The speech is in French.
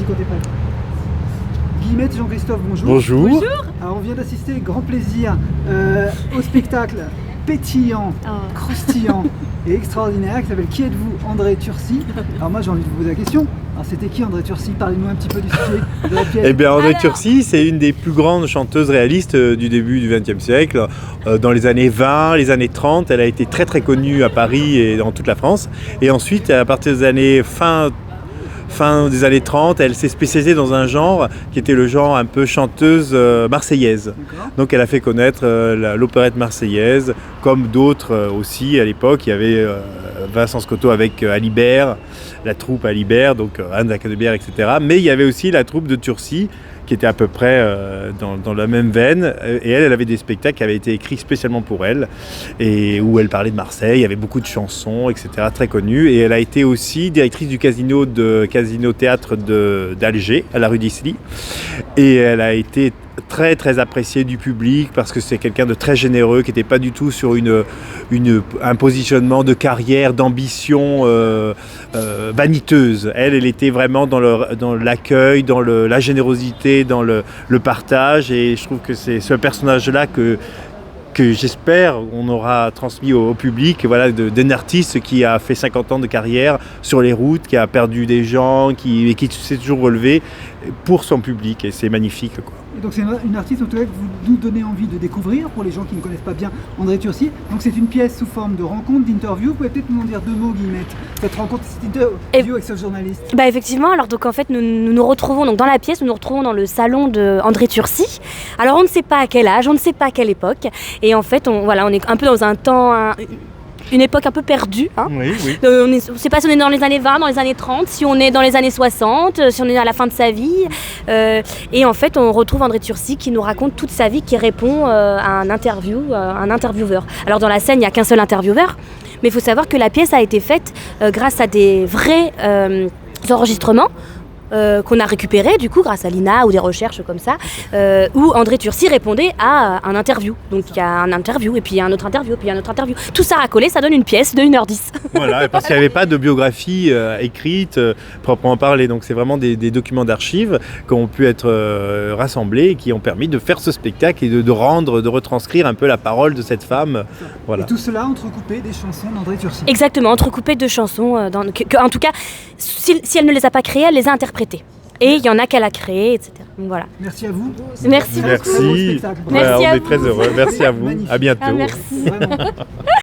parti quand t'es prêt. Guillemette, Jean-Christophe, bonjour. Bonjour. Alors, on vient d'assister, grand plaisir, au spectacle pétillant, croustillant et extraordinaire qui s'appelle Qui êtes-vous, André Turcy. Alors moi j'ai envie de vous poser la question. Alors c'était qui André Turcy? Parlez-nous un petit peu du sujet de la pièce. Eh bien André Turcy, c'est une des plus grandes chanteuses réalistes du début du XXe siècle. Dans les années 20, les années 30, elle a été très très connue à Paris et dans toute la France. Et ensuite, à partir des années fin des années 30, elle s'est spécialisée dans un genre qui était le genre un peu chanteuse marseillaise. Donc elle a fait connaître l'opérette marseillaise, comme d'autres aussi à l'époque. Il y avait Vincent Scotto avec Alibert, la troupe Alibert, donc Anne Acadébert, etc. Mais il y avait aussi la troupe de Turcy, qui était à peu près dans la même veine. Et elle avait des spectacles qui avaient été écrits spécialement pour elle, et où elle parlait de Marseille. Il y avait beaucoup de chansons, etc., très connues. Et elle a été aussi directrice du casino théâtre d'Alger, à la rue d'Isly. Et elle a été très très appréciée du public parce que c'est quelqu'un de très généreux qui n'était pas du tout sur un positionnement de carrière, d'ambition vaniteuse. Elle était vraiment dans l'accueil, dans la générosité, dans le partage, et je trouve que c'est ce personnage-là que j'espère on aura transmis au public, voilà, d'un artiste qui a fait 50 ans de carrière sur les routes, qui a perdu des gens, qui s'est toujours relevé pour son public, et c'est magnifique, quoi. Et donc c'est une artiste en tout cas que vous nous donnez envie de découvrir pour les gens qui ne connaissent pas bien André Turcy. Donc c'est une pièce sous forme de rencontre, d'interview. Vous pouvez peut-être nous en dire deux mots, Guillemette, cette rencontre, cette interview avec ce journaliste. Bah effectivement, alors donc en fait nous retrouvons donc dans la pièce, nous nous retrouvons dans le salon de André Turcy. Alors on ne sait pas à quel âge, on ne sait pas à quelle époque, et en fait on est un peu dans un temps, une époque un peu perdue. Hein. Oui. On ne sait pas si on est dans les années 20, dans les années 30, si on est dans les années 60, si on est à la fin de sa vie. Et en fait, on retrouve André Turcy qui nous raconte toute sa vie, qui répond à un intervieweur. Alors dans la scène, il n'y a qu'un seul intervieweur, mais il faut savoir que la pièce a été faite grâce à des vrais enregistrements qu'on a récupéré du coup grâce à l'INA ou des recherches comme ça, où André Turcy répondait à un interview. Donc il y a un interview, et puis il y a un autre interview, et puis il y a un autre interview. Tout ça racolé, ça donne une pièce de 1h10. Voilà, parce qu'il n'y avait pas de biographie écrite, proprement parlée. Donc c'est vraiment des documents d'archives qui ont pu être rassemblés et qui ont permis de faire ce spectacle et de retranscrire un peu la parole de cette femme. Voilà. Et tout cela entrecoupé des chansons d'André Turcy. Exactement, entrecoupé de chansons, en tout cas, si elle ne les a pas créées, elle les a interprétées. Et il y en a qu'elle a créées, etc. Donc voilà. Merci à vous. Merci beaucoup. Merci. Merci on à est vous. très heureux. Merci à vous. Magnifique. À bientôt. Ah, merci. Vraiment.